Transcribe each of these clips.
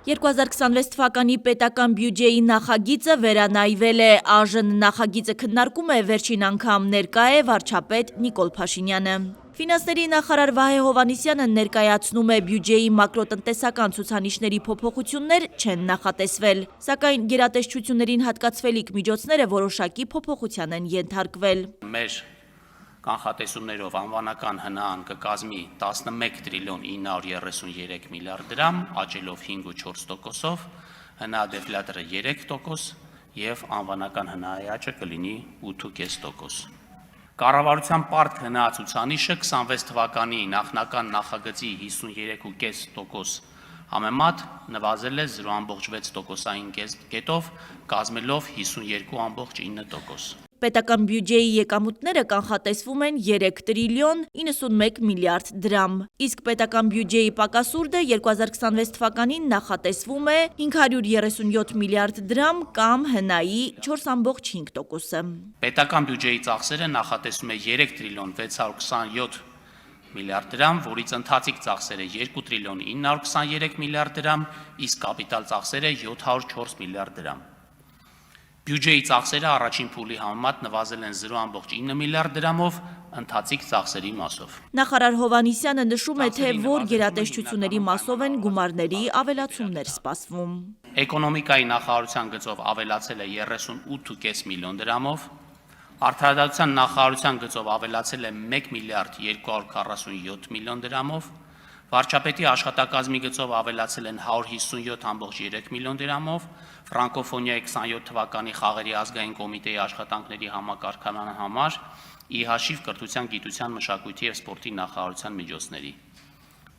2026 թվականի պետական բյուջեի նախագիծը վերանայվել է, ԱԺ նախագիծը քննարկում է վերջին անգամ ներկա է վարչապետ Նիկոլ Փաշինյանը։ Ֆինանսների նախարար Վահե Հովհաննիսյանը ներկայացնում է բյուջեի մակրոտնտեսական ցուցանիշների փոփոխություններ չեն նախատեսվել, սակայն գերատեսչություններին հատկացվելիք միջոցները որոշակի փոփոխության են ենթարկվել։ Մեր կանխատեսումներով անվանական հնան կկազմի 11 տրիլիոն 933 միլիարդ դրամ, աճելով 5,4%, հնա դեֆլյատորը 3% և անվանական հնայի աճը կլինի 8,5%։ Կառավարության պարտք հնա ցուցանիշը 26 թվականի նախնական նախագծի 53,5% համեմատ նվազել է 0,6%-ային կետով, կազմելով 52,9%։ Պետական բյուջեի եկամուտները կանխատեսվում են 3 տրիլիոն 91 միլիարդ դրամ, իսկ պետական բյուջեի պակասուրդը 2026 թվականին նախատեսվում է 537 միլիարդ դրամ կամ հնայի 4,5%։ Պետական բյուջեի ծախսերը նախատեսվում է 3 տրիլիոն 627 միլիարդ դրամ, որից ընթացիկ ծախսերը 2 տրիլիոն 923 միլիարդ դրամ, իսկ կապիտալ ծախսերը 704 միլիարդ դրամ։ Բյուջեի ծախսերը առաջին փուլի համեմատ նվազել են 0,9 միլիարդ դրամով ընթացիկ ծախսերի մասով։ Նախարար Հովհաննիսյանը նշում է, թե որ գերատեսչությունների մասով են գումարների ավելացումներ սպասվում։ Էկոնոմիկայի նախարարության գծով ավելացել է 38,5 միլիոն դրամով, Արդարադատության նախարարության գծով ավելացել է 1 միլիարդ 247 միլիոն դրամով, Վարչապետի աշխատակազմի գծով ավելացել են 157,3 միլիոն դրամով, Ֆրանկոֆոնիայի 27 թվականի խաղերի ազգային կոմիտեի աշխատանքների համակարգման համար ի հաշիվ կրթության, գիտության, մշակույթի և սպորտի նախարարության միջոցների։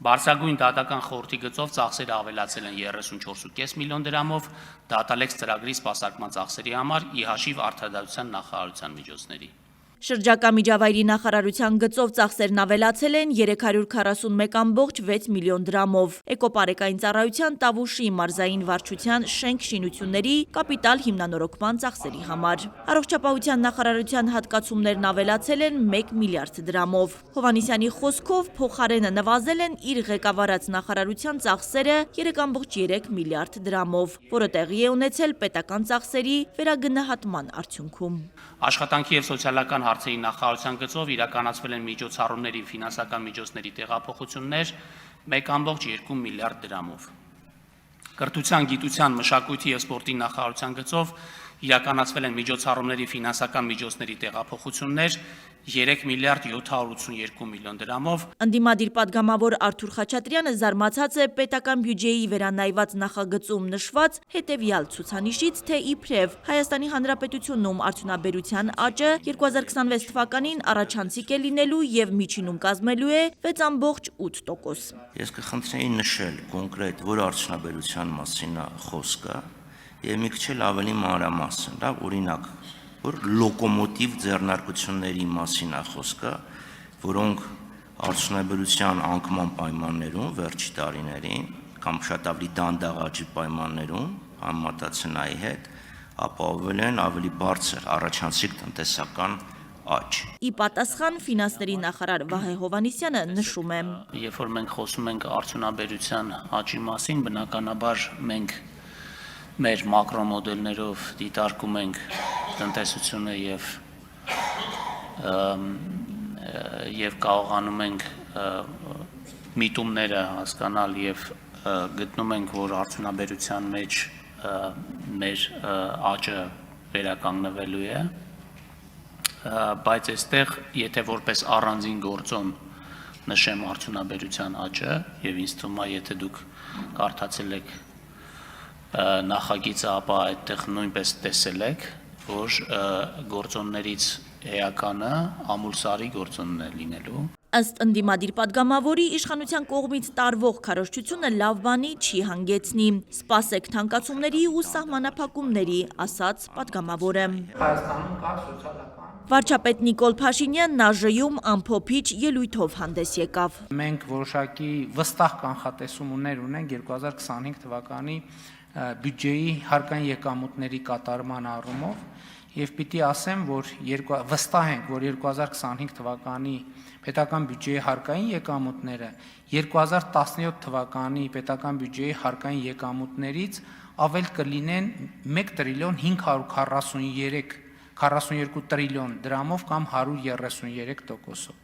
Բարձրագույն դատական խորհրդի գծով ծախսերը ավելացել են 34,5 միլիոն դրամով դատալեքս ծրագրի սպասարկման ծախսերի համար ի հաշիվ Արդարադատության նախարարության միջոցների։ Շրջակա միջավայրի նախարարության գծով ծախսերն ավելացել են 341,6 միլիոն դրամով, էկոպարեկային ծառայության Տավուշի մարզային վարչության շենք շինությունների կապիտալ հիմնանորոգման ծախսերի համար։ Առողջապահության նախարարության հատկացումներն ավելացել են 1 միլիարդ դրամով։ Հովհաննիսյանի խոսքով փոխարենը նվազել են իր ղեկավարած նախարարության ծախսերը 3,3 միլիարդ դրամով, որը տեղի է ունեցել պետական ծախսերի վերագնահատման արդյունքում։ Աշխատանքի և սոցիալական հարցերի նախարարության գծով իրականացվել են միջոցառումների ֆինանսական միջոցների տեղափոխություններ 1,2 միլիարդ դրամով։ Կրթության, գիտության, մշակույթի և սպորտի նախարարության գծով իրականացվել են միջոցառումների ֆինանսական միջոցների տեղափոխություններ 3 միլիարդ 782 միլիոն դրամով։ Ընդդիմադիր պատգամավոր Արթուր Խաչատրյանը զարմացած է պետական բյուջեի վերանայված նախագծում նշված հետևյալ ցուցանիշից, թե իբրև Հայաստանի Հանրապետությունում արդյունաբերության աճը 2026 թվականին առաջանցիկ է լինելու և միջինում կազմելու է 6,8%։ Ես կխնդրեի նշել կոնկրետ, որ արդյունաբերության մասին է խոսքը և մի քիչ ավելի մանրամասն, օրինակ, որ լոկոմոտիվ ձեռնարկությունների մասին է խոսքը, որոնք արդյունաբերության անկման պայմաններում վերջի տարիներին կամ շատ ավելի դանդաղ աճի պայմաններում համեմատացնայի հետ ապահովել են ավելի բարձր առաջանցիկ տնտեսական աճ։ Ի պատասխան ֆինանսների նախարար Վահե Հովհաննիսյանը նշում է. Երբ որ մենք խոսում ենք արդյունաբերության աճի մասին, բնականաբար մենք մեր մակրոմոդելներով դիտարկում ենք տնտեսությունը և կարողանում ենք միտումները հասկանալ և գտնում ենք, որ արդյունաբերության մեջ մեր աճը վերականգնվելու է, բայց այստեղ, եթե որպես առանձին գործոն նշեմ արդյունաբերության աճը, և ինձ թվում է, եթե դուք կարդացել եք նախագիծը, ապա այդտեղ նույնպես տեսել եք, որ գործոններից էականը ամուլսարի գործոնն է լինելու։ Ըստ ընդդիմադիր պատգամավորի, իշխանության կողմից տարվող քարոզչությունը լավ բանի չի հանգեցնի։ Սպասեք թանկացումների ու սահմանափակումների, ասաց պատգամավորը։ Հայաստանում կա սոցիալական։ Վարչապետ Նիկոլ Փաշինյանն ԱԺ-ում ամփոփիչ ելույթով հանդես եկավ։ Մենք որոշակի վստահ կանխատեսումներ ունենք 2025 թվականի բյուջեի հարկային եկամուտների կատարման առումով Եվ պիտի ասեմ, որ վստահ ենք, որ 2025 թվականի պետական բյուջեի հարկային եկամուտները 2017 թվականի պետական բյուջեի հարկային եկամուտներից ավել կլինեն 1 տրիլիոն 542 տրիլիոն դրամով կամ 133%-ով։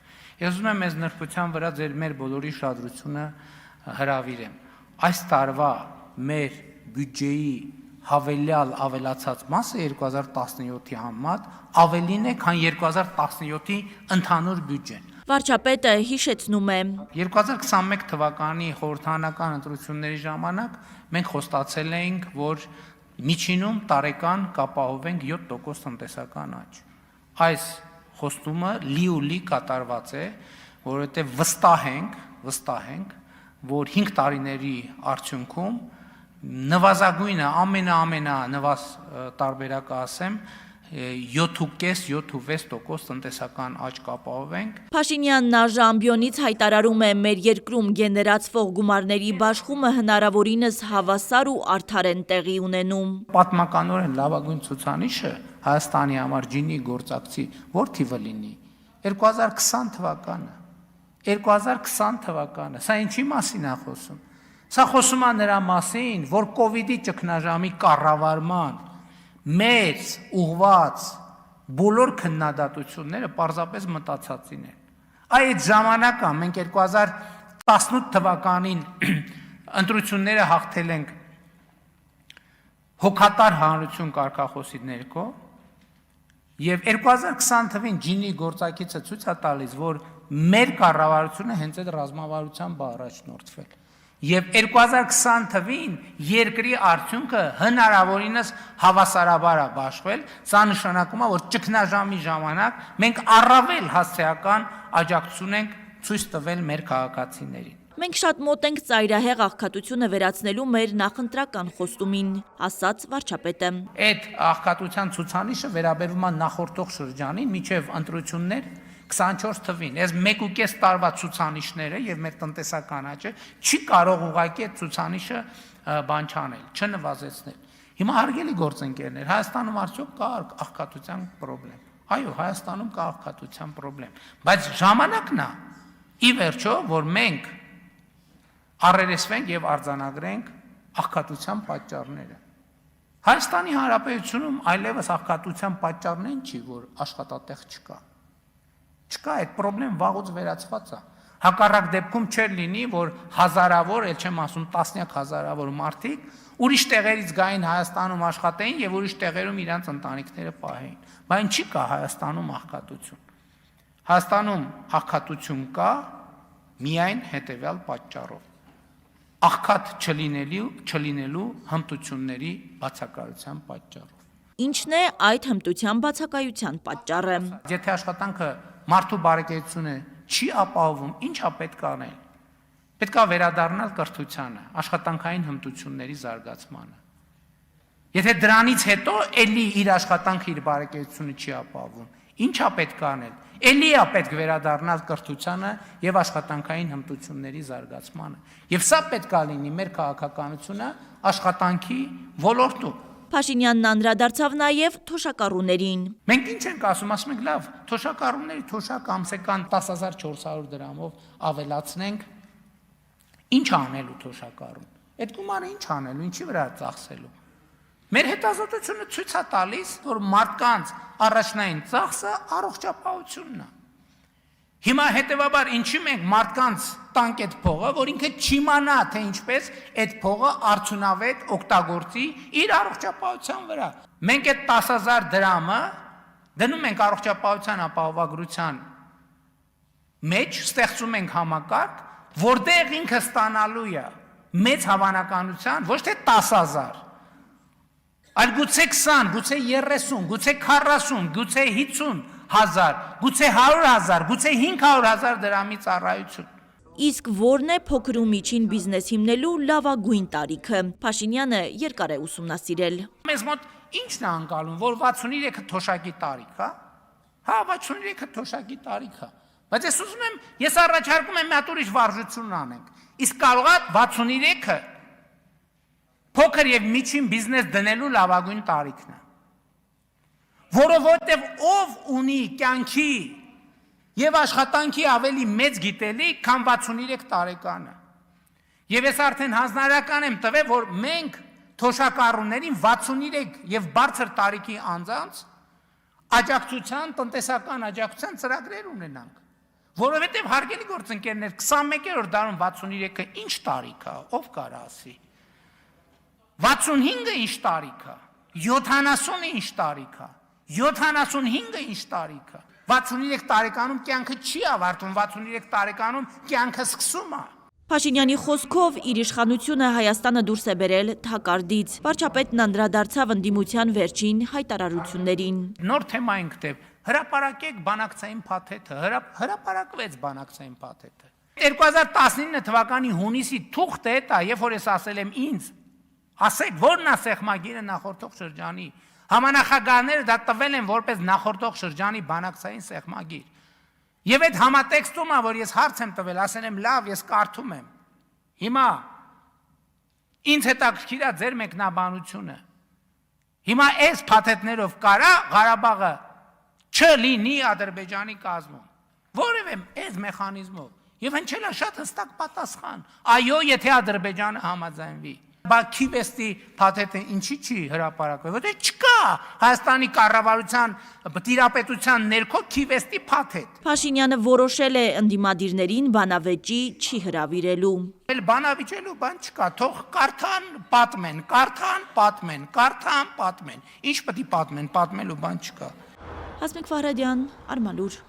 Ես ուզում եմ մեզ նրբության վրա ձեր մեր բոլորի շադրությունը հրավիրեմ։ Այս տարվա մեր բյուջեի հավելյալ ավելացած մասը 2017-ի համեմատ ավելին է, քան 2017-ի ընդհանուր բյուջեն։ Վարչապետը հիշեցնում է. 2021 թվականի խորհրդարանական ընտրությունների ժամանակ մենք խոստացել էինք, որ միջինում տարեկան կապահովենք 7% տնտեսական աճ։ Այս խոստումը լի կատարված է, որովհետև վստահ ենք, որ 5 տարիների արդյունքում նվազագույնը ամենանվազ տարբերակը ասեմ 7.5-7.6% տնտեսական աճ կապահովենք։ Փաշինյանն Արժանամբիոնից հայտարարում է մեր երկրում գեներացվող գումարների բաշխումը հնարավորինս հավասար ու արդար են տեղի ունենում։ Պատմականորեն լավագույն ցուցանիշը Հայաստանի համար ջինի գործակցի որ թիվը լինի 2020 թվականը։ 2020 թվականը, սա ինչի մասին է խոսում։ Սա խոսում է նրա մասին, որ կովիդի ճգնաժամի կառավարման մեծ ուղված բոլոր քննադատությունները պարզապես մտածածին են։ Այդ ժամանակը մենք 2018 թվականին ընտրությունները հաղթել ենք հոգատար հանրություն կարգախոսի ներքո եւ 2020 թվին ջինի գործակիցը ցույց է տալիս, որ մեր կառավարությունը հենց այդ ռազմավարությամբ է առաջնորդվել։ Եվ 2020 թվին երկրի արդյունքը հնարավորինս հավասարաբար է բաշխվել, սա նշանակում է, որ ճգնաժամի ժամանակ մենք առավել հասարակական աջակցություն ենք ցույց տվել մեր քաղաքացիներին։ Մենք շատ մոտ ենք ծայրահեղ աղքատությունը վերացնելու մեր նախընտրական խոստումին, ասաց վարչապետը։ Այդ աղքատության ցուցանիշը վերաբերում է նախորդող շրջանին, մինչև ընտրություններ 24 թվին, այս 1.5 տարվա ցուցանիշները եւ մեր տնտեսական աճը չի կարող ուղղակի այդ ցուցանիշը բան չանել, չնվազեցնել։ Հիմա հարգելի գործընկերներ, Հայաստանում արդյոք կա աղքատության խնդրեմ։ Այո, Հայաստանում կա աղքատության խնդրեմ, բայց ժամանակն է ի վերջո, որ մենք առերեսվենք եւ արձանագրենք աղքատության պատճառները։ Հայաստանի Հանրապետությունում այլևս աղքատության պատճառն այն չի, որ աշխատատեղ չկա։ Չկա, այդ խնդրեմ վաղուց վերացված է։ Հակառակ դեպքում չէր լինի, որ հազարավոր, էլ չեմ ասում տասնյակ հազարավոր մարդիկ ուրիշ տեղերից գային Հայաստանում աշխատեին եւ ուրիշ տեղերում իրանց ընտանիքները պահեին։ Բայց չի կա Հայաստանում աղքատություն։ Հայաստանում աղքատություն կա միայն հետեւյալ պատճառով։ Աղքատ չլինելու հմտությունների բացակայության պատճառով։ Ինչն է այդ հմտության բացակայության պատճառը։ Եթե աշխատանքը մարդու բարեկեցությունը չի ապահովում, ինչա պետք անել։ Պետք է վերադառնալ կրթությանը, աշխատանքային հմտությունների զարգացմանը։ Եթե դրանից հետո էլի իր աշխատանքը իր բարեկեցությունը չի ապահովում, ինչա պետք անել։ Էլի է պետք վերադառնալ կրթությանը եւ աշխատանքային հմտությունների զարգացմանը։ Եվ սա պետք է լինի մեր քաղաքականությունը աշխատանքի ոլորտում։ Փաշինյանն անդրադարձավ նաև թոշակառուներին։ Մենք ինչ ենք ասում, ասում ենք լավ, թոշակառուների թոշակ ամսական 10400 դրամով ավելացնենք։ Ինչ անելու թոշակառուն։ Այդ գումարը ինչ անելու, ինչի վրա ծախսելու։ Մեր հետազոտությունը ցույց է տալիս, որ մարդկանց առաջնային ծախսը առողջապահությունն է։ Հիմա հետևաբար ինչի մենք մարդկանց տանք այդ փողը, որ ինքը չիմանա, թե ինչպես այդ փողը արդյունավետ օգտագործի իր առողջապահության վրա։ Մենք այդ 10000 դրամը դնում ենք առողջապահության ապահովագրության մեջ, ստեղծում ենք համակարգ, որտեղ ինքը ստանալու է մեծ հավանականության ոչ թե 10000, այլ գուցե 20, գուցե 30, գուցե 40, գուցե 50,000, գուցե 100,000, գուցե 500,000 դրամի ծառայություն։ Իսկ որն է փոքր ու միջին բիզնես հիմնելու լավագույն տարիքը։ Փաշինյանը երկար է ուսումնասիրել։ Մեզ մոտ ի՞նչն է անցալում, որ 63-ը թոշակի տարիք է։ Հա, 63-ը թոշակի տարիք է։ Բայց ես ուզում եմ, ես առաջարկում եմ մի հատ ուրիշ վարժություն անենք։ Իսկ կարող է 63-ը փոքր եւ միջին բիզնես դնելու լավագույն տարիքն է։ Որովհետև ով ունի կյանքի եւ աշխատանքի ավելի մեծ գիտելիք, քան 63 տարեկանը։ Եվ ես արդեն հանձնարարական եմ տվել, որ մենք թոշակառուներին 63 եւ բարձր տարիքի անձանց աջակցության, տնտեսական աջակցության ծրագրեր ունենանք։ Որովհետև հարգելի գործընկերներ, 21-րդ դարում 63-ը ինչ տարիք է, ով կարա ասի։ 65-ը ինչ տարիք է, 70-ը ինչ տարիք է, 75-ը ինչ տարիք է։ 63 տարեկանում կյանքը չի ավարտվում, 63 տարեկանում կյանքը սկսում է։ Փաշինյանի խոսքով իր իշխանությունը Հայաստանը դուրս է բերել թակարդից։ Վարչապետն անդրադարձավ ընդդիմության վերջին հայտարարություններին։ Նոր թեմա ենք դեպ, հրապարակեք բանակցային փաթեթը, հրապարակվեց բանակցային փաթեթը։ 2019 թվականի հունիսի թուղթը է դա, երբ որ ես ասել եմ ինձ, ասեք որն է սեղմագիրը նախորդող շրջանի, համանախագահները դա տվել են որպես նախորդող շրջանի բանակցային սեղմագիր։ Եվ այդ համատեքստում է, որ ես հարց եմ տվել, ասել եմ լավ, ես կարդում եմ։ Հիմա ինձ հետաքրքիր է ձեր մեկնաբանությունը։ Հիմա այս փաթեթներով կարա Ղարաբաղը չլինի Ադրբեջանի կազմում։ Որևէ այս մեխանիզմով։ Եվ հնչել է շատ հստակ պատասխան։ Այո, եթե Ադրբեջանը համաձայնվի։ Բա Քիվեստի փաթեթը ինչի չի հրապարակվել, որտեղ չկա Հայաստանի կառավարության տիրապետության ներքո Քիվեստի փաթեթ։ Փաշինյանը որոշել է ընդդիմադիրներին բանավեճի չի հրավիրելու։ Էլ բանավիճելու բան չկա, թող կարդան, պատմեն, կարդան, պատմեն, կարդան, պատմեն։ Ինչ պետք է պատմեն, պատմելու բան չկա։ Հասմիկ Վահրադյան, Արմալուր։